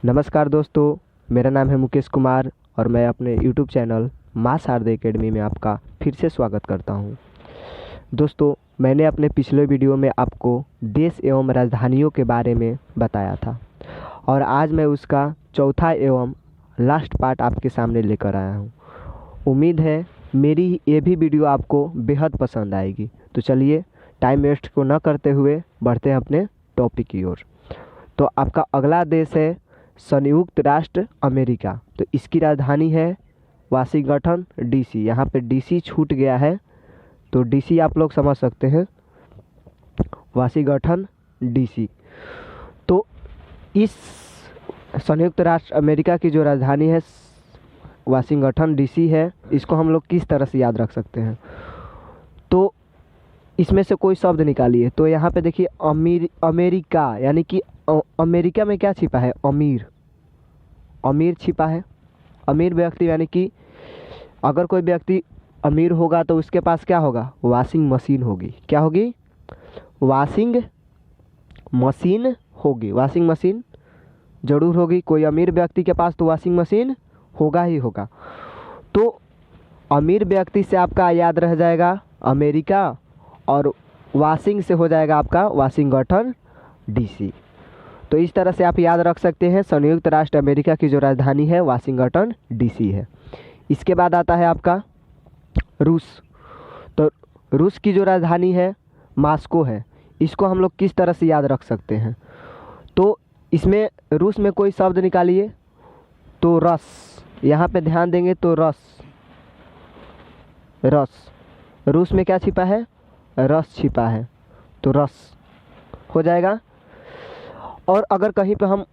नमस्कार दोस्तों, मेरा नाम है मुकेश कुमार और मैं अपने YouTube चैनल माँ शारदा एकेडमी में आपका फिर से स्वागत करता हूं। दोस्तों, मैंने अपने पिछले वीडियो में आपको देश एवं राजधानियों के बारे में बताया था और आज मैं उसका चौथा एवं लास्ट पार्ट आपके सामने लेकर आया हूं। उम्मीद है मेरी ये भी वीडियो आपको बेहद पसंद आएगी। तो चलिए टाइम वेस्ट को न करते हुए बढ़ते हैं अपने टॉपिक की ओर। तो आपका अगला देश है संयुक्त राष्ट्र अमेरिका। तो इसकी राजधानी है वाशिंगटन डीसी। यहाँ पे डीसी छूट गया है, तो डीसी आप लोग समझ सकते हैं, वाशिंगटन डीसी। तो इस संयुक्त राष्ट्र अमेरिका की जो राजधानी है वाशिंगटन डीसी है, इसको हम लोग किस तरह से याद रख सकते हैं? तो इसमें से कोई शब्द निकालिए। तो यहाँ पे देखिए अमेरिका, यानी कि अमेरिका में क्या छिपा है? अमीर छिपा है। अमीर व्यक्ति, यानी कि अगर कोई व्यक्ति अमीर होगा तो उसके पास क्या होगा? वॉशिंग मशीन होगी। क्या होगी? वॉशिंग मशीन होगी। वॉशिंग मशीन जरूर होगी। कोई अमीर व्यक्ति के पास तो वॉशिंग मशीन होगा ही होगा। तो अमीर व्यक्ति से आपका याद रह जाएगा अमेरिका और वॉशिंग से हो जाएगा आपका वाशिंगटन डीसी। तो इस तरह से आप याद रख सकते हैं संयुक्त राष्ट्र अमेरिका की जो राजधानी है वाशिंगटन डीसी है। इसके बाद आता है आपका रूस। तो रूस की जो राजधानी है मॉस्को है। इसको हम लोग किस तरह से याद रख सकते हैं? तो इसमें रूस में कोई शब्द निकालिए। तो रस, यहाँ पे ध्यान देंगे तो रस रूस में क्या छिपा है? रस छिपा है, तो रस हो जाएगा। और अगर कहीं पे हम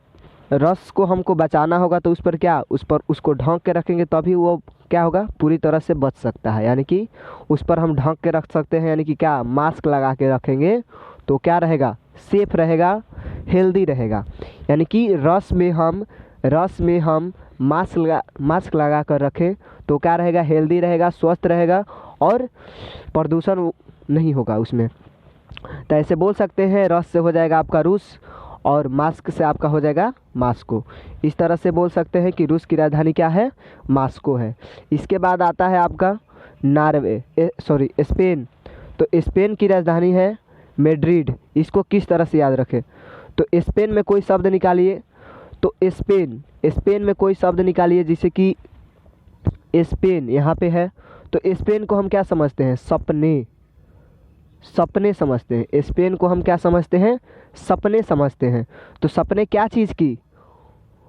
रस को हमको बचाना होगा तो उस पर क्या, उसको ढक के रखेंगे तभी वो क्या होगा? पूरी तरह से बच सकता है। यानी कि उस पर हम ढक के रख सकते हैं, यानी कि क्या, मास्क लगा के रखेंगे तो क्या रहेगा? सेफ रहेगा, हेल्दी रहेगा। यानी कि रस में हम मास्क लगा कर रखें तो क्या रहेगा? हेल्दी रहेगा, स्वस्थ रहेगा और प्रदूषण नहीं होगा उसमें। तो ऐसे बोल सकते हैं, रस से हो जाएगा आपका रूस और मास्क से आपका हो जाएगा मॉस्को। इस तरह से बोल सकते हैं कि रूस की राजधानी क्या है? मॉस्को है। इसके बाद आता है आपका स्पेन। तो स्पेन की राजधानी है मैड्रिड। इसको किस तरह से याद रखें? तो स्पेन में कोई शब्द निकालिए। तो स्पेन में कोई शब्द निकालिए, जैसे कि स्पेन यहाँ पे है। तो स्पेन को हम क्या समझते हैं? सपने समझते हैं। स्पेन को हम क्या समझते हैं? सपने समझते हैं। तो सपने क्या चीज़ की?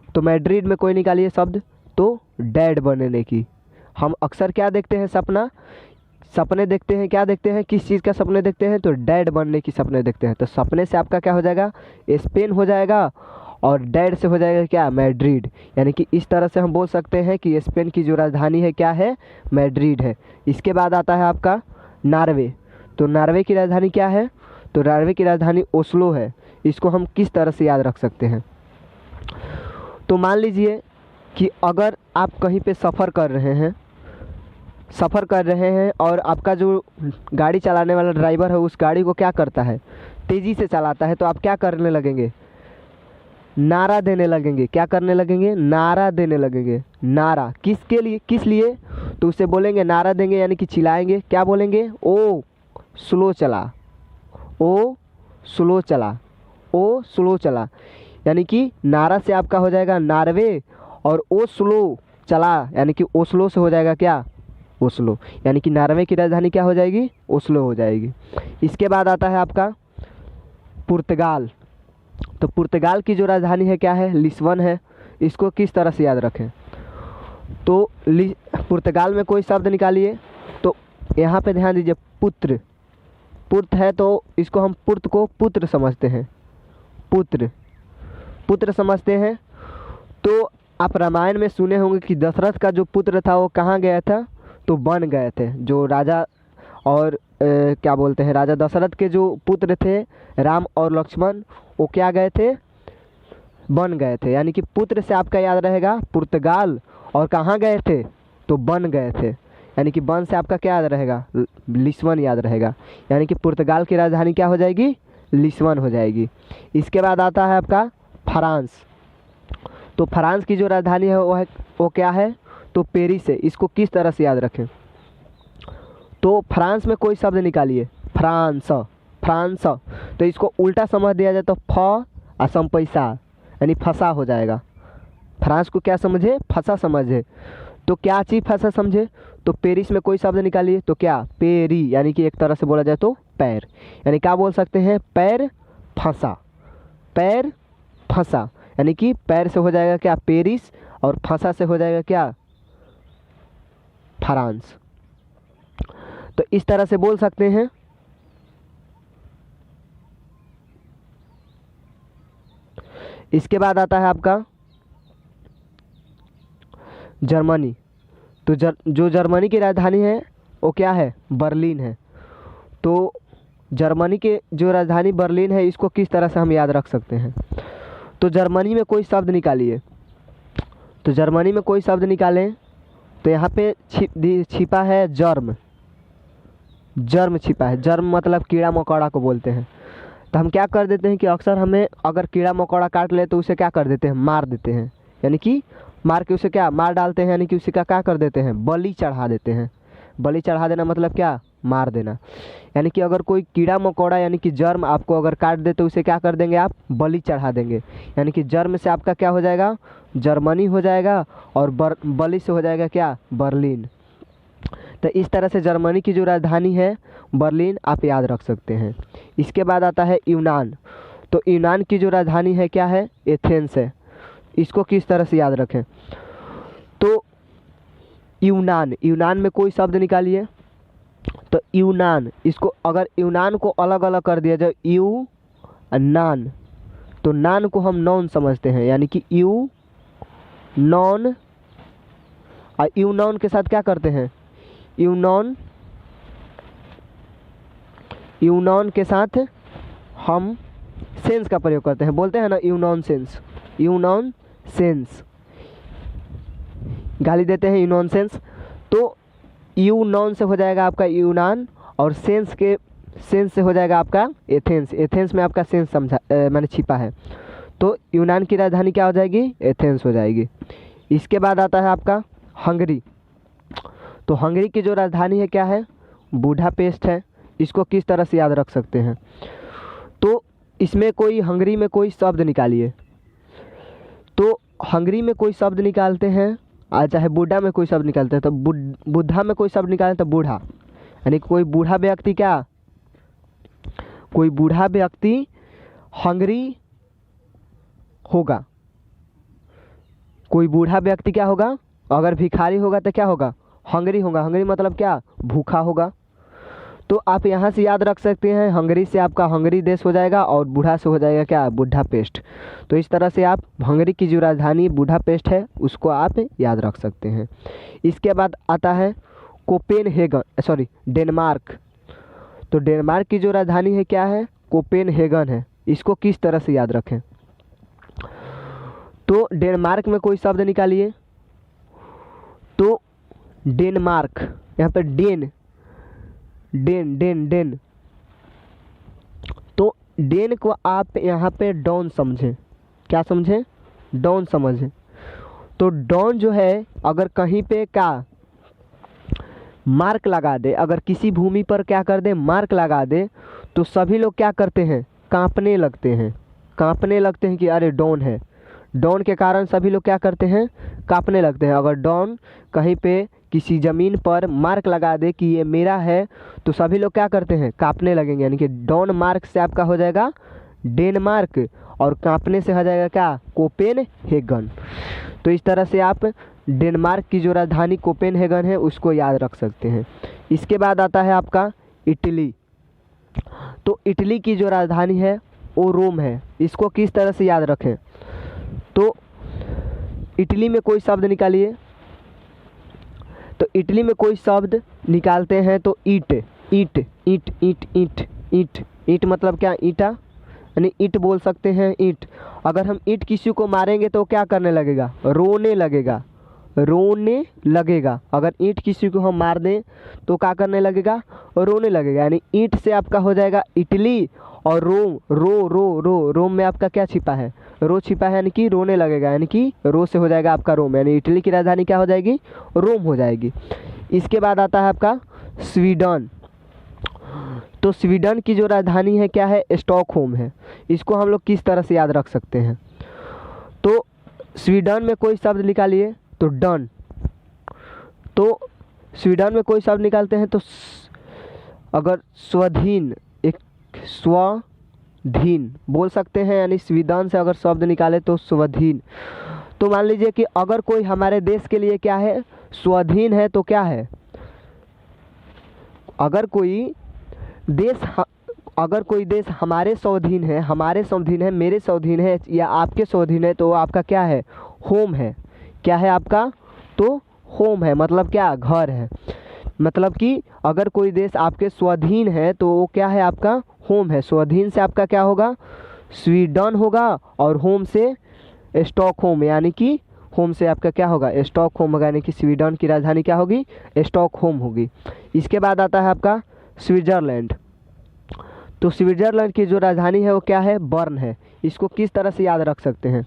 तो मैड्रिड में कोई निकालिए शब्द। तो डैड बनने की। हम अक्सर क्या देखते हैं? सपने देखते हैं। क्या देखते हैं? किस चीज़ का सपने देखते हैं? तो डैड बनने की सपने देखते हैं। तो सपने से आपका क्या हो जाएगा? स्पेन हो जाएगा और डैड से हो जाएगा क्या? मैड्रिड। यानी कि इस तरह से हम बोल सकते हैं कि स्पेन की जो राजधानी है क्या है? मैड्रिड है। इसके बाद आता है आपका नॉर्वे। तो नॉर्वे की राजधानी क्या है? तो नॉर्वे की राजधानी ओस्लो है। इसको हम किस तरह से याद रख सकते हैं? तो मान लीजिए कि अगर आप कहीं पे सफ़र कर रहे हैं और आपका जो गाड़ी चलाने वाला ड्राइवर है उस गाड़ी को क्या करता है? तेज़ी से चलाता है। तो आप क्या करने लगेंगे? नारा देने लगेंगे। क्या करने लगेंगे? नारा देने लगेंगे। नारा किसके लिए? किस लिए? तो उसे बोलेंगे, नारा देंगे यानी कि चिल्लाएंगे। क्या बोलेंगे? ओ स्लो चला, ओ स्लो चला, ओ स्लो चला। यानी कि नारा से आपका हो जाएगा नॉर्वे और ओ स्लो चला, यानी कि ओस्लो से हो जाएगा क्या? ओस्लो। यानी कि नॉर्वे की राजधानी क्या हो जाएगी? ओस्लो हो जाएगी। इसके बाद आता है आपका पुर्तगाल। तो पुर्तगाल की जो राजधानी है क्या है? लिस्बन है। इसको किस तरह से याद रखें? तो पुर्तगाल में कोई शब्द निकालिए। तो यहाँ पे ध्यान दीजिए, पुत्र है। तो इसको हम पुत्र समझते हैं। पुत्र समझते हैं। तो आप रामायण में सुने होंगे कि दशरथ का जो पुत्र था वो कहाँ गया था? तो वन गए थे। जो राजा और क्या बोलते हैं, राजा दशरथ के जो पुत्र थे राम और लक्ष्मण, वो क्या गए थे? वन गए थे। यानी कि पुत्र से आपका याद रहेगा पुर्तगाल और कहाँ गए थे? तो वन गए थे। यानी कि वन से आपका क्या याद रहेगा? लिस्बन याद रहेगा। यानी कि पुर्तगाल की राजधानी क्या हो जाएगी? लिस्बन हो जाएगी। इसके बाद आता है आपका फ्रांस। तो फ्रांस की जो राजधानी है वो क्या है, तो पेरिस है। इसको किस तरह से याद रखें, तो फ्रांस में कोई शब्द निकालिए, फ्रांस, फ्रांस, तो इसको उल्टा समझ दिया जाए तो फ असम पैसा यानी फंसा हो जाएगा। फ्रांस को क्या समझे, फंसा समझे। तो क्या चीज़ फंसा समझे, तो पेरिस में कोई शब्द निकालिए तो क्या, पेरी, यानी कि एक तरह से बोला जाए तो पैर, यानी क्या बोल सकते हैं, पैर फंसा, पैर फंसा, यानी कि पैर से हो जाएगा क्या, पेरिस, और फंसा से हो जाएगा क्या, फ्रांस। तो इस तरह से बोल सकते हैं। इसके बाद आता है आपका जर्मनी। तो जो जर्मनी की राजधानी है वो क्या है, बर्लिन है। तो जर्मनी के जो राजधानी बर्लिन है, इसको किस तरह से हम याद रख सकते हैं, तो जर्मनी में कोई शब्द निकालिए। तो जर्मनी में कोई शब्द निकालें तो यहाँ पे छिपा है जर्म, जर्म छिपा है। जर्म मतलब कीड़ा मकोड़ा को बोलते हैं। तो हम क्या कर देते हैं कि अक्सर हमें अगर कीड़ा मकोड़ा काट ले तो उसे क्या कर देते हैं, मार देते हैं, यानी कि मार के उसे क्या, मार डालते हैं, यानी कि उसे क्या कर देते हैं, बलि चढ़ा देते हैं। बलि चढ़ा देना मतलब क्या, मार देना। यानी कि अगर कोई कीड़ा मकोड़ा यानी कि जर्म आपको अगर काट दे तो उसे क्या कर देंगे, आप बलि चढ़ा देंगे। यानी कि जर्म से आपका क्या हो जाएगा, जर्मनी हो जाएगा, और बलि से हो जाएगा क्या, बर्लिन। तो इस तरह से जर्मनी की जो राजधानी है बर्लिन आप याद रख सकते हैं। इसके बाद आता है यूनान। तो यूनान की जो राजधानी है क्या है, एथेंस है। इसको किस तरह से याद रखें, तो यूनान, यूनान में कोई शब्द निकालिए। तो यूनान, इसको अगर यूनान को अलग अलग कर दिया जाए, यू नान, तो नान को हम नॉन समझते हैं, यानी कि यू नॉन, और यू नॉन के साथ क्या करते हैं, यूनॉन, यूनॉन के साथ हम सेंस का प्रयोग करते हैं, बोलते हैं ना यूनॉन सेंस, यूनॉन सेंस, गाली देते हैं यूनॉन सेंस। तो यूनॉन से हो जाएगा आपका यूनान, और सेंस से हो जाएगा आपका एथेंस। एथेंस में आपका सेंस समझा मैंने छिपा है। तो यूनान की राजधानी क्या हो जाएगी, एथेंस हो जाएगी। इसके बाद आता है आपका हंगरी। तो हंगरी की जो राजधानी है क्या है, बुडापेस्ट है। इसको किस तरह से याद रख सकते हैं, तो इसमें कोई हंगरी में कोई शब्द निकालिए। तो हंगरी में कोई शब्द निकालते हैं, चाहे बुढ़ा में कोई शब्द निकालते हैं, तो बुद्धा में कोई शब्द निकालें तो बूढ़ा, यानी कोई बूढ़ा व्यक्ति, क्या कोई बूढ़ा व्यक्ति हंगरी होगा। कोई बूढ़ा व्यक्ति क्या होगा, अगर भिखारी होगा तो क्या होगा, हंगरी होगा। हंगरी मतलब क्या, भूखा होगा। तो आप यहाँ से याद रख सकते हैं, हंगरी से आपका हंगरी देश हो जाएगा, और बूढ़ा से हो जाएगा क्या, बुडापेस्ट। तो इस तरह से आप हंगरी की जो राजधानी बुडापेस्ट है उसको आप याद रख सकते हैं। इसके बाद आता है कोपेनहेगन, डेनमार्क। तो डेनमार्क की जो राजधानी है क्या है, कोपेनहेगन है। इसको किस तरह से याद रखें, तो डेनमार्क में कोई शब्द निकालिए। तो डेनमार्क, यहाँ पर डेन, डेन डेन डेन, तो डेन को आप यहाँ पे डॉन समझें। क्या समझें, डॉन समझें। तो डॉन जो है अगर कहीं पे क्या मार्क लगा दे, अगर किसी भूमि पर क्या कर दे, मार्क लगा दे, तो सभी लोग क्या करते हैं, कांपने लगते हैं। कांपने लगते हैं कि अरे डॉन है। डॉन के कारण सभी लोग क्या करते हैं, कांपने लगते हैं। अगर डॉन कहीं पे किसी ज़मीन पर मार्क लगा दे कि ये मेरा है, तो सभी लोग क्या करते हैं, कांपने लगेंगे। यानी कि डॉन मार्क से आपका हो जाएगा डेनमार्क, और कांपने से हो जाएगा क्या, कोपेनहेगन। तो इस तरह से आप डेनमार्क की जो राजधानी कोपेनहेगन है उसको याद रख सकते हैं। इसके बाद आता है आपका इटली। तो इटली की जो राजधानी है वो रोम है। इसको किस तरह से याद रखें, तो इटली में कोई शब्द निकालिए। तो इटली में कोई शब्द निकालते हैं तो ईट, ईट ईट ईट ईट ईट, ईट मतलब क्या, ईटा, यानी ईट बोल सकते हैं, ईट। अगर हम ईट किसी को मारेंगे तो क्या करने लगेगा, रोने लगेगा, रोने लगेगा। अगर ईंट किसी को हम मार दें तो क्या करने लगेगा, रोने लगेगा। यानी ईंट से आपका हो जाएगा इटली, और रोम, रोम में आपका क्या छिपा है, रो छिपा है यानी कि रोने लगेगा, यानी कि रो से हो जाएगा आपका रोम, यानी इटली की राजधानी क्या हो जाएगी, रोम हो जाएगी। इसके बाद आता है आपका स्वीडन। तो स्वीडन की जो राजधानी है क्या है, स्टॉकहोम है। इसको हम लोग किस तरह से याद रख सकते हैं, तो स्वीडन में कोई शब्द निकालिए तो डन। तो स्वीडन में कोई शब्द निकालते हैं तो अगर स्वाधीन, एक स्वाधीन बोल सकते हैं, यानी स्वीडन से अगर शब्द निकाले तो स्वाधीन। तो मान लीजिए कि अगर कोई हमारे देश के लिए क्या है, स्वाधीन है, तो क्या है, अगर कोई देश हमारे स्वाधीन है, हमारे स्वाधीन है, मेरे स्वाधीन है या आपके स्वाधीन है, तो आपका क्या है, होम है। क्या है आपका, तो होम है, मतलब क्या, घर है। मतलब कि अगर कोई देश आपके स्वाधीन है तो वो क्या है, आपका होम है। स्वाधीन से आपका क्या होगा, स्वीडन होगा, और होम से स्टॉकहोम, यानी कि होम से आपका क्या होगा, स्टॉकहोम होगा, यानी कि स्वीडन की राजधानी क्या होगी, स्टॉकहोम होगी। इसके बाद आता है आपका स्विट्ज़रलैंड। तो स्विट्ज़रलैंड की जो राजधानी है वो क्या है, बर्न है। इसको किस तरह से याद रख सकते हैं,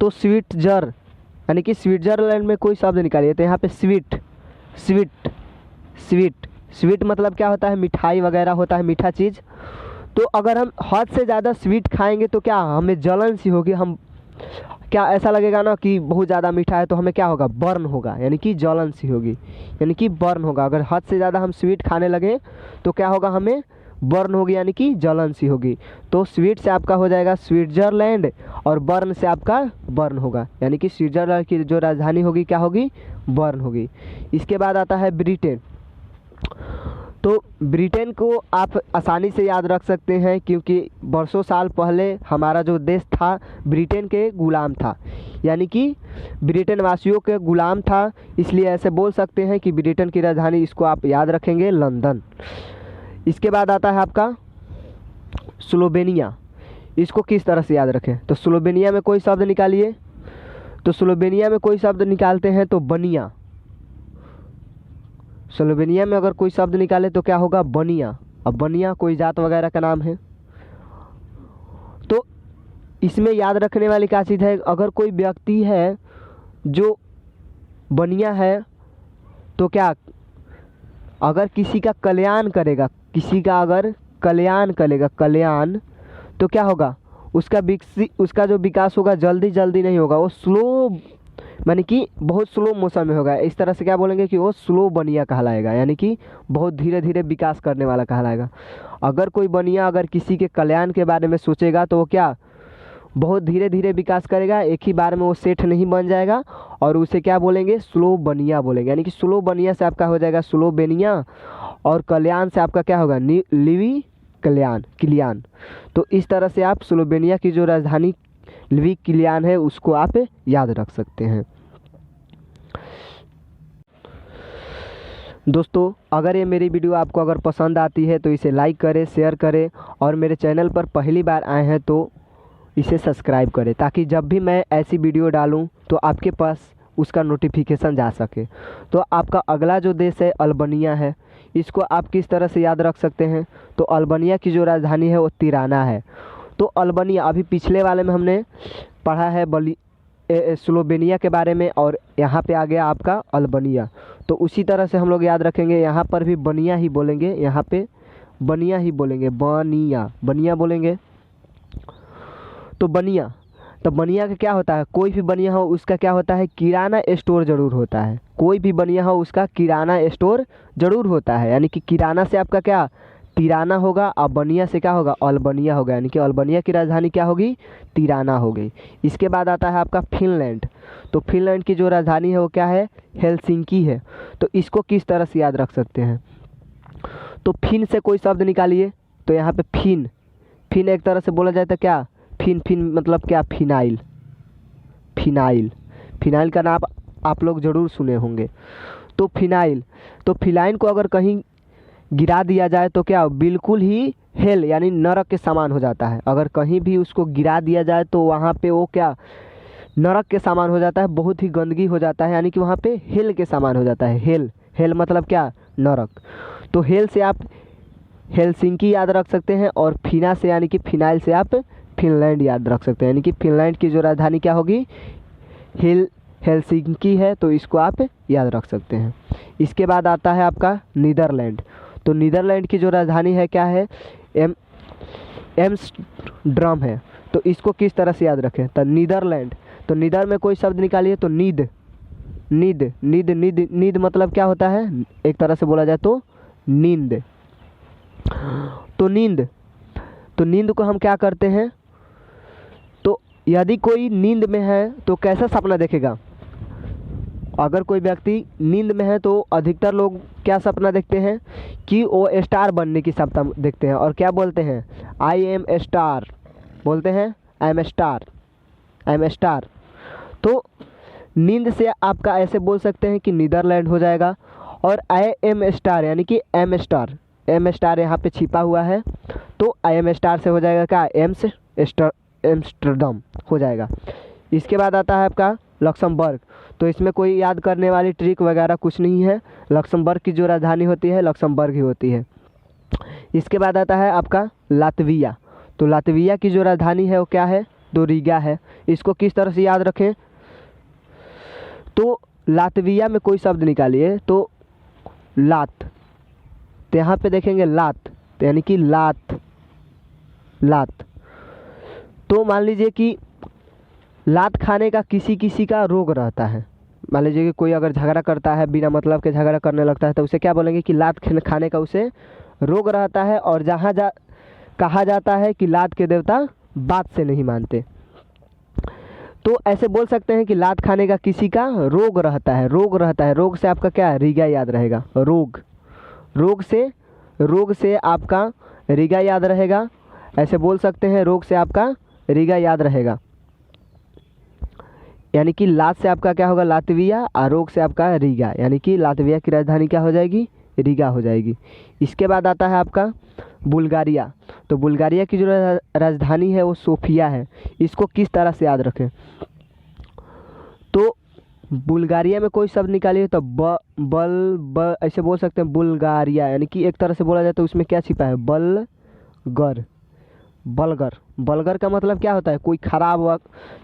तो स्विट्ज़र, यानी कि स्विट्ज़रलैंड में कोई शब्द निकालिए तो यहाँ पे स्वीट स्वीट स्वीट स्वीट मतलब क्या होता है, मिठाई वगैरह होता है, मीठा चीज़। तो अगर हम हद से ज़्यादा स्वीट खाएंगे तो क्या, हमें जलन सी होगी, हम क्या ऐसा लगेगा ना कि बहुत ज़्यादा मीठा है, तो हमें क्या होगा, बर्न होगा, यानी कि जलन सी होगी, यानी कि बर्न होगा। अगर हद से ज़्यादा हम स्वीट खाने लगे तो क्या होगा, हमें बर्न होगी, यानी कि जलन सी होगी। तो स्वीट से आपका हो जाएगा स्विट्ज़रलैंड, और बर्न से आपका बर्न होगा, यानी कि स्विट्ज़रलैंड की जो राजधानी होगी क्या होगी, बर्न होगी। इसके बाद आता है ब्रिटेन। तो ब्रिटेन को आप आसानी से याद रख सकते हैं, क्योंकि बरसों साल पहले हमारा जो देश था ब्रिटेन के गुलाम था, यानी कि ब्रिटेन वासियों के गुलाम था, इसलिए ऐसे बोल सकते हैं कि ब्रिटेन की राजधानी, इसको आप याद रखेंगे, लंदन। इसके बाद आता है आपका स्लोवेनिया। इसको किस तरह से याद रखें, तो स्लोवेनिया में कोई शब्द निकालिए, तो स्लोवेनिया में कोई शब्द निकालते हैं तो बनिया। स्लोवेनिया में अगर कोई शब्द निकाले तो क्या होगा, बनिया। अब बनिया कोई जात वगैरह का नाम है। तो इसमें याद रखने वाली क्या चीज़ है, अगर कोई व्यक्ति है जो बनिया है तो क्या, अगर किसी का कल्याण करेगा, किसी का अगर कल्याण करेगा, कल्याण, तो क्या होगा, उसका जो विकास होगा जल्दी नहीं होगा, वो स्लो, यानी कि बहुत स्लो मोशन में होगा। इस तरह से क्या बोलेंगे कि वो स्लो बनिया कहलाएगा, यानी कि बहुत धीरे धीरे विकास करने वाला कहलाएगा। अगर कोई बनिया अगर किसी के कल्याण के बारे में सोचेगा तो वो क्या, बहुत धीरे धीरे विकास करेगा, एक ही बार में वो सेठ नहीं बन जाएगा, और उसे क्या बोलेंगे, स्लो बनिया बोलेंगे। यानी कि स्लो बनिया से आपका हो जाएगा स्लो बेनिया, और कल्याण से आपका क्या होगा, लिवी किलियान। तो इस तरह से आप स्लोवेनिया की जो राजधानी लिवी किलियान है उसको आप याद रख सकते हैं। दोस्तों, अगर ये मेरी वीडियो आपको अगर पसंद आती है तो इसे लाइक करें, शेयर करें, और मेरे चैनल पर पहली बार आए हैं तो इसे सब्सक्राइब करें, ताकि जब भी मैं ऐसी वीडियो डालूं तो आपके पास उसका नोटिफिकेशन जा सके। तो आपका अगला जो देश है अल्बानिया है, इसको आप किस तरह से याद रख सकते हैं, तो अल्बानिया की जो राजधानी है वो तिराना है। तो अल्बानिया, अभी पिछले वाले में हमने पढ़ा है स्लोवेनिया के बारे में, और यहाँ पे आ गया आपका अल्बानिया। तो उसी तरह से हम लोग याद रखेंगे, यहाँ पर भी बनिया ही बोलेंगे, यहाँ पे बनिया ही बोलेंगे, बनिया बोलेंगे। तो बनिया का क्या होता है, कोई भी बनिया हो उसका क्या होता है, किराना स्टोर जरूर होता है। कोई भी बनिया हो उसका किराना स्टोर जरूर होता है, यानी कि किराना से आपका क्या, तिराना होगा, और बनिया से क्या होगा, अल्बानिया होगा, यानी कि अल्बानिया की राजधानी क्या होगी, तिराना हो गई। इसके बाद आता है आपका फिनलैंड। तो फिनलैंड की जो राजधानी है वो क्या है, हेलसिंकी है। तो इसको किस तरह से याद रख सकते हैं, तो फिन से कोई शब्द निकालिए, तो यहाँ पे फिन एक तरह से बोला जाए तो क्या, फिन मतलब क्या, फिनाइल का नाम आप लोग ज़रूर सुने होंगे। तो फिनाइल को अगर कहीं गिरा दिया जाए तो क्या, बिल्कुल ही हेल यानी नरक के समान हो जाता है। अगर कहीं भी उसको गिरा दिया जाए तो वहाँ पे वो क्या, नरक के समान हो जाता है, बहुत ही गंदगी हो जाता है, यानी कि वहाँ पे हेल के समान हो जाता है। हेल मतलब क्या, नरक। तो हेल से आप हेलसिंकी याद रख सकते हैं, और फिना से यानी कि फिनाइल से आप फिनलैंड याद रख सकते हैं, यानी कि फिनलैंड की जो राजधानी क्या होगी, हेलसिंकी है, तो इसको आप याद रख सकते हैं। इसके बाद आता है आपका नीदरलैंड। तो नीदरलैंड की जो राजधानी है क्या है, एम्स्टर्डम है। तो इसको किस तरह से याद रखें, तो नीदरलैंड, तो नीदर में कोई शब्द निकालिए, तो नीद, नींद नींद नींद नींद मतलब क्या होता है, एक तरह से बोला जाए तो नींद। तो नींद, तो नींद को हम क्या करते हैं, तो यदि कोई नींद में है तो कैसा सपना देखेगा, अगर कोई व्यक्ति नींद में है तो अधिकतर लोग क्या सपना देखते हैं कि वो स्टार बनने की सपना देखते हैं, और क्या बोलते हैं, आई एम स्टार, बोलते हैं I am star, I am star. तो नींद से आपका ऐसे बोल सकते हैं कि नीदरलैंड हो जाएगा। और आई एम स्टार यानी कि एम स्टार, एम स्टार यहाँ पे छिपा हुआ है, तो आई एम स्टार से हो जाएगा क्या, एम्स्टर्डम हो जाएगा। इसके बाद आता है आपका लक्समबर्ग। तो इसमें कोई याद करने वाली ट्रिक वगैरह कुछ नहीं है, लक्समबर्ग की जो राजधानी होती है लक्समबर्ग ही होती है। इसके बाद आता है आपका लातविया। तो लातविया की जो राजधानी है वो क्या है, तो रीगा है। इसको किस तरह से याद रखें, तो लातविया में कोई शब्द निकालिए, तो लात, तो यहाँ पे देखेंगे लात, तो यानी कि लात, लात। तो मान लीजिए कि लात खाने का किसी किसी का रोग रहता है, मान लीजिए कि कोई अगर झगड़ा करता है, बिना मतलब के झगड़ा करने लगता है, तो उसे क्या बोलेंगे कि लात खाने का उसे रोग रहता है। और जहाँ कहा जाता है कि लात के देवता बात से नहीं मानते, तो ऐसे बोल सकते हैं कि लात खाने का किसी का रोग रहता है, रोग रहता है, रोग से आपका क्या, रीगा याद रहेगा, रोग, रोग से आपका रीगा याद रहेगा, ऐसे बोल सकते हैं, रोग से आपका रीगा याद रहेगा, यानी कि लात से आपका क्या होगा, लातविया, और रोग से आपका रीगा, यानी कि लातविया की राजधानी क्या हो जाएगी, रीगा हो जाएगी। इसके बाद आता है आपका बुल्गारिया। तो बुल्गारिया की जो राजधानी है वो सोफिया है। इसको किस तरह से याद रखें, तो बुल्गारिया में कोई शब्द निकालिए, तो ऐसे बोल सकते हैं बुल्गारिया, यानी कि एक तरह से बोला जाए तो उसमें क्या छिपा है, बलगर, बलगर। बलगर का मतलब क्या होता है, कोई खराब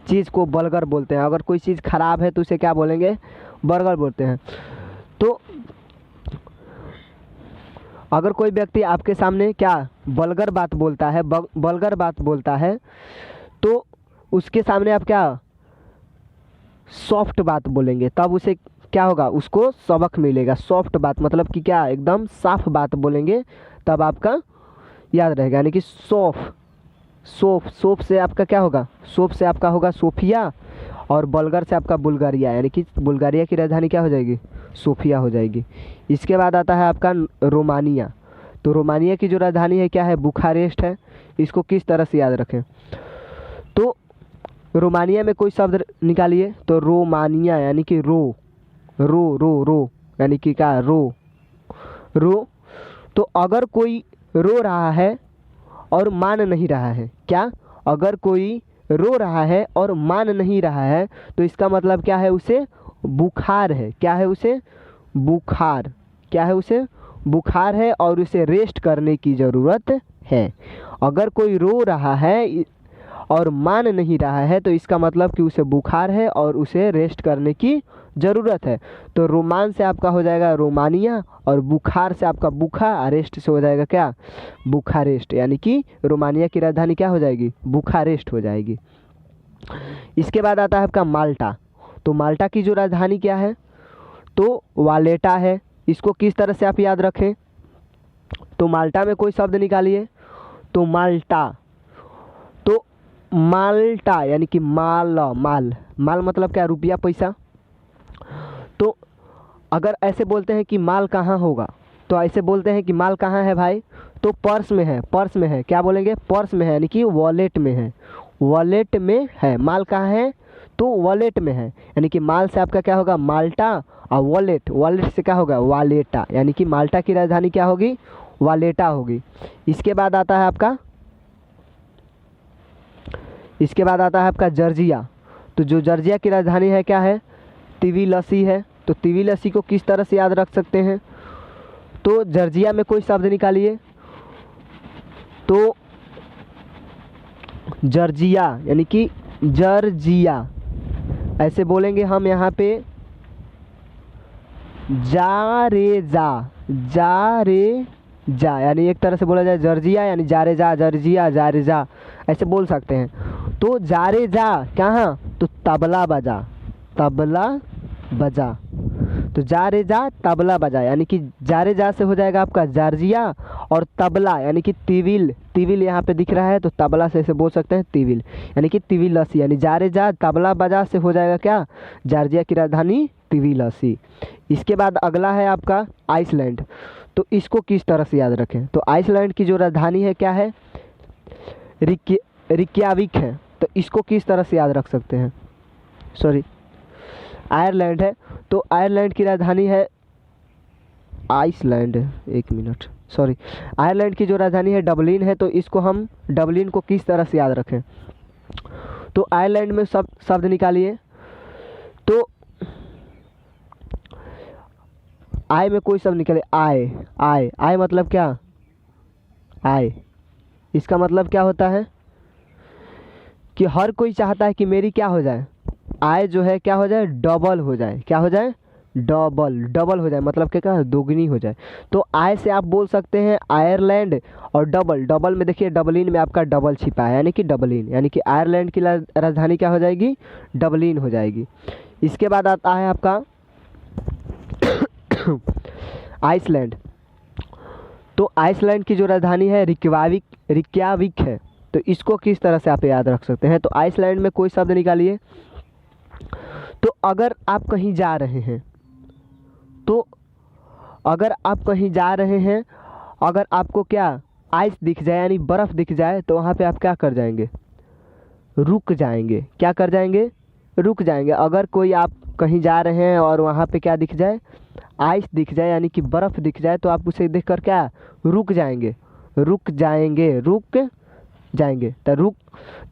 चीज़ को बलगर बोलते हैं, अगर कोई चीज़ खराब है तो उसे क्या बोलेंगे, बर्गर बोलते हैं। तो अगर कोई व्यक्ति आपके सामने क्या बलगर बात बोलता है, बलगर बात बोलता है, तो उसके सामने आप क्या सॉफ्ट बात बोलेंगे, तब उसे क्या होगा, उसको सबक मिलेगा। सॉफ्ट बात मतलब कि क्या, एकदम साफ बात बोलेंगे, तब आपका याद रहेगा, यानी कि सोफ से आपका क्या होगा, सोफ से आपका होगा सोफिया, और बलगर से आपका बुल्गारिया, यानी कि बुल्गारिया की राजधानी क्या हो जाएगी, सोफिया हो जाएगी। इसके बाद आता है आपका रोमानिया। तो रोमानिया की जो राजधानी है क्या है, बुखारेस्ट है। इसको किस तरह से याद रखें, तो रोमानिया में कोई शब्द निकालिए, तो रोमानिया यानी कि रो, यानी कि क्या, रो। तो अगर कोई रो रहा है और मान नहीं रहा है, क्या, अगर कोई रो रहा है और मान नहीं रहा है, तो इसका मतलब क्या है, उसे बुखार है, क्या है, उसे बुखार, क्या है, उसे बुखार है, और उसे रेस्ट करने की ज़रूरत है। अगर कोई रो रहा है और मान नहीं रहा है, तो इसका मतलब कि उसे बुखार है और उसे रेस्ट करने की ज़रूरत है। तो रोमान से आपका हो जाएगा रोमानिया, और बुखार से आपका बुखा, रेस्ट से हो जाएगा क्या, बुखारेस्ट, यानी कि रोमानिया की राजधानी क्या हो जाएगी, बुखारेस्ट हो जाएगी। इसके बाद आता है आपका माल्टा। तो माल्टा की जो राजधानी क्या है, तो वालेटा है। इसको किस तरह से आप याद रखें, तो माल्टा में कोई शब्द निकालिए, तो माल्टा, तो माल्टा यानी कि माल मतलब क्या, रुपया पैसा। तो अगर ऐसे बोलते हैं कि माल कहाँ होगा, तो ऐसे बोलते हैं कि माल कहाँ है भाई, तो पर्स में है, पर्स में है, क्या बोलेंगे, पर्स में है, यानी कि वॉलेट में है, वॉलेट में है। माल कहाँ है, तो वॉलेट में है, यानी कि माल से आपका क्या होगा, माल्टा, और वॉलेट से क्या होगा, वालेटा, यानी कि माल्टा की राजधानी क्या होगी, वालेटा होगी। इसके बाद आता है आपका जॉर्जिया। तो जो जॉर्जिया की राजधानी है क्या है, तिबिलिसी है। तो तिबिलिसी को किस तरह से याद रख सकते हैं, तो जॉर्जिया में कोई शब्द निकालिए, तो जॉर्जिया यानी कि जॉर्जिया, ऐसे बोलेंगे हम यहाँ पे जारेजा, जारेजा, यानी एक तरह से बोला जाए जॉर्जिया यानी जारेजा, जॉर्जिया, जारेजा, ऐसे बोल सकते हैं। तो जारेजा कहाँ, तो तबला बजा, तबला बजा, तो जारेजा तबला बजा, यानी कि जारेजा से हो जाएगा आपका जॉर्जिया, और तबला यानी कि तिविल, तिविल यहाँ पे दिख रहा है तो तबला से ऐसे बोल सकते हैं तिविल, यानी कि तिविलसी, यानी जारेजा तबला बजा से हो जाएगा क्या, जॉर्जिया की राजधानी तिविलसी। इसके बाद अगला है आपका आइसलैंड। तो इसको किस तरह से याद रखें, तो आइसलैंड की जो राजधानी है क्या है, रिक्याविक है। तो इसको किस तरह से याद रख सकते हैं, सॉरी आयरलैंड है, तो आयरलैंड की राजधानी है आइसलैंड, एक मिनट सॉरी, आयरलैंड की जो राजधानी है डबलिन है। तो इसको हम डबलिन को किस तरह से याद रखें, तो आयरलैंड में सब शब्द निकालिए। तो आय में कोई शब्द निकाले, आय, आय, आय मतलब क्या, आय, इसका मतलब क्या होता है कि हर कोई चाहता है कि मेरी क्या हो जाए, आय जो है क्या हो जाए, डबल हो जाए, क्या हो जाए, डबल, डबल हो जाए, मतलब क्या, दोगुनी हो जाए। तो आय से आप बोल सकते हैं आयरलैंड, और डबल, डबल में देखिए डबलिन में आपका डबल छिपा है, यानी कि डबलिन, यानी कि आयरलैंड की राजधानी क्या हो जाएगी, डबलिन हो जाएगी। इसके बाद आता है आपका आइसलैंड। तो आइसलैंड की जो राजधानी है रिक्याविक है। तो इसको किस तरह से आप याद रख सकते हैं, तो आइसलैंड में कोई शब्द निकालिए। तो अगर आप कहीं जा रहे हैं, तो अगर आप कहीं जा रहे हैं, अगर आपको क्या आइस दिख जाए यानी बर्फ़ दिख जाए, तो वहाँ पे आप क्या कर जाएंगे, रुक जाएंगे, क्या कर जाएंगे, रुक जाएंगे। अगर कोई आप कहीं जा रहे हैं और वहाँ पे क्या दिख जाए, आइस दिख जाए यानी कि बर्फ़ दिख जाए, तो आप उसे देखकर क्या रुक जाएंगे, रुक जाएंगे, रुक जाएंगे। तो रुक,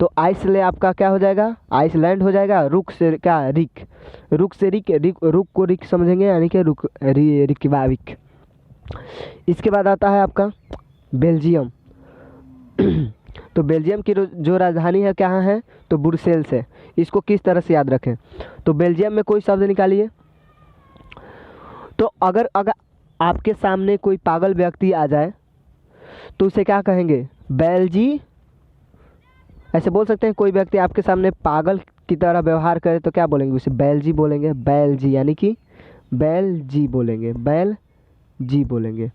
तो आइस ले आपका क्या हो जाएगा, आइसलैंड हो जाएगा। रुक से क्या, रिक, रुक से रिक, रुक को रिक समझेंगे यानी कि रुक, रिक्याविक। इसके बाद आता है आपका बेल्जियम। तो बेल्जियम की जो राजधानी है कहाँ है, तो ब्रुसेल्स है। इसको किस तरह से याद रखें, तो बेल्जियम में कोई शब्द निकालिए। तो अगर आपके सामने कोई पागल व्यक्ति आ जाए, तो उसे क्या कहेंगे, बेल्जी, ऐसे बोल सकते हैं। कोई व्यक्ति आपके सामने पागल की तरह व्यवहार करे तो क्या बोलेंगे, उसे बेल्जी बोलेंगे, बेल्जी, यानी कि बेल्जी बोलेंगे, बेल्जी बोलेंगे।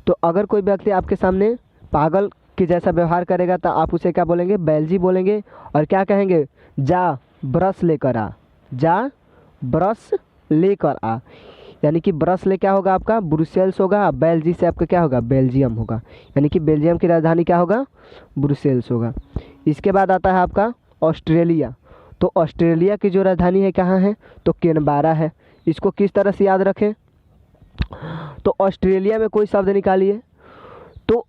तो अगर कोई व्यक्ति आपके सामने पागल के जैसा व्यवहार करेगा तो आप उसे क्या बोलेंगे, बेल्जी बोलेंगे। और क्या कहेंगे, जा ब्रश लेकर आ, जा ब्रश लेकर आ, यानी कि ब्रश ले क्या होगा आपका, ब्रुसेल्स होगा। बेल्जी से आपका क्या होगा, बेल्जियम होगा, यानी कि बेल्जियम की राजधानी क्या होगा, ब्रुसेल्स होगा। इसके बाद आता है आपका ऑस्ट्रेलिया। तो ऑस्ट्रेलिया की जो राजधानी है कहाँ है, तो कैनबरा है। इसको किस तरह से याद रखें, तो ऑस्ट्रेलिया में कोई शब्द निकालिए। तो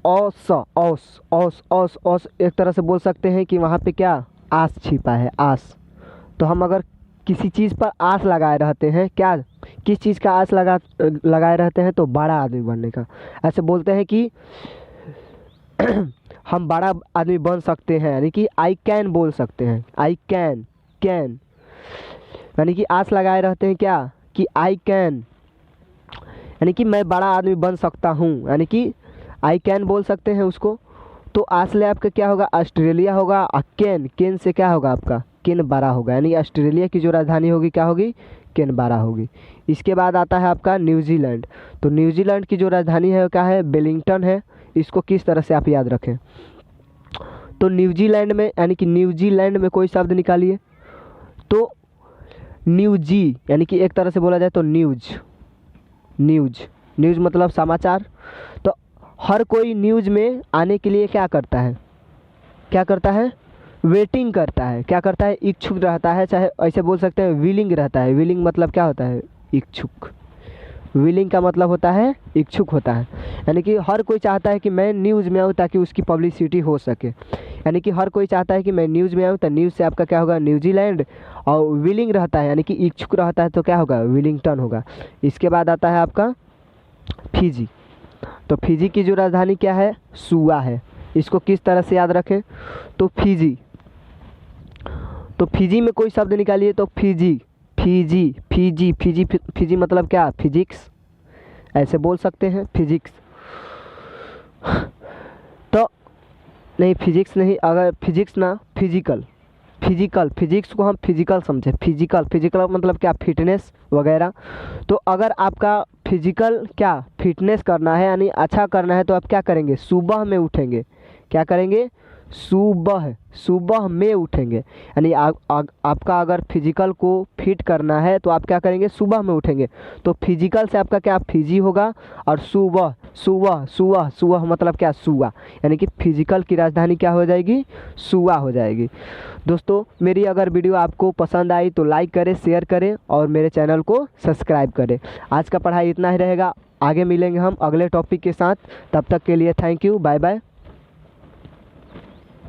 औस, औस, औस, औस, औस एक तरह से बोल सकते हैं कि वहाँ पे क्या आस छिपा है, आस। तो हम अगर किसी चीज़ पर आस लगाए रहते हैं, क्या किस चीज़ का आस लगाए रहते हैं, तो बड़ा आदमी बनने का। ऐसे बोलते हैं कि हम बड़ा आदमी बन सकते हैं, यानी कि आई कैन बोल सकते हैं, आई कैन, कैन, यानी कि आस लगाए रहते हैं क्या, कि आई कैन, यानी कि मैं बड़ा आदमी बन सकता हूँ, यानी कि आई कैन बोल सकते हैं उसको। तो आस ले आपका क्या होगा, ऑस्ट्रेलिया होगा। कैन, कैन से क्या होगा आपका, कैनबरा होगा, यानी ऑस्ट्रेलिया की जो राजधानी होगी क्या होगी, कैनबरा होगी। इसके बाद आता है आपका न्यूजीलैंड। तो न्यूजीलैंड की जो राजधानी है क्या है, वेलिंगटन है। इसको किस तरह से आप याद रखें, तो न्यूजीलैंड में, यानी कि न्यूजीलैंड में कोई शब्द निकालिए। तो न्यूजी, यानी कि एक तरह से बोला जाए तो न्यूज, न्यूज, न्यूज मतलब समाचार। तो हर कोई न्यूज़ में आने के लिए क्या करता है, क्या करता है, वेटिंग करता है, क्या करता है, इच्छुक रहता है, चाहे ऐसे बोल सकते हैं विलिंग रहता है। विलिंग मतलब क्या होता है, इच्छुक। विलिंग का मतलब होता है इच्छुक होता है, यानी कि हर कोई चाहता है कि मैं न्यूज़ में आऊँ ताकि उसकी पब्लिसिटी हो सके। यानी कि हर कोई चाहता है कि मैं न्यूज़ में आऊँ, तो न्यूज़ से आपका क्या होगा, न्यूजीलैंड। और विलिंग रहता है यानी कि इच्छुक रहता है, तो क्या होगा, विलिंगटन होगा। इसके बाद आता है आपका फिजी। तो फिजी की जो राजधानी क्या है, सुआ है। इसको किस तरह से याद रखें, तो फिजी, तो फिजी में कोई शब्द निकालिए तो Fiji, Fiji Fiji Fiji Fiji मतलब क्या, फिजिक्स, ऐसे बोल सकते हैं फिजिक्स। तो नहीं फिजिक्स नहीं, अगर फिजिक्स ना फिजिकल, फिजिकल, फिजिक्स को हम फिजिकल समझे, फिजिकल, फिजिकल मतलब क्या, फिटनेस वगैरह। तो अगर आपका फिजिकल क्या फिटनेस करना है यानी अच्छा करना है तो आप क्या करेंगे, सुबह में उठेंगे। क्या करेंगे, सुबह, सुबह में उठेंगे। यानी आपका अगर फिजिकल को फिट करना है तो आप क्या करेंगे, सुबह में उठेंगे। तो फिजिकल से आपका क्या फिजी होगा, और सुबह, सुबह सुबह सुबह मतलब क्या, सुआ। यानी कि फिजिकल की राजधानी क्या हो जाएगी, सुआ हो जाएगी। दोस्तों मेरी अगर वीडियो आपको पसंद आई तो लाइक करें, शेयर करें और मेरे चैनल को सब्सक्राइब करें। आज का पढ़ाई इतना ही रहेगा, आगे मिलेंगे हम अगले टॉपिक के साथ। तब तक के लिए थैंक यू, बाय बाय।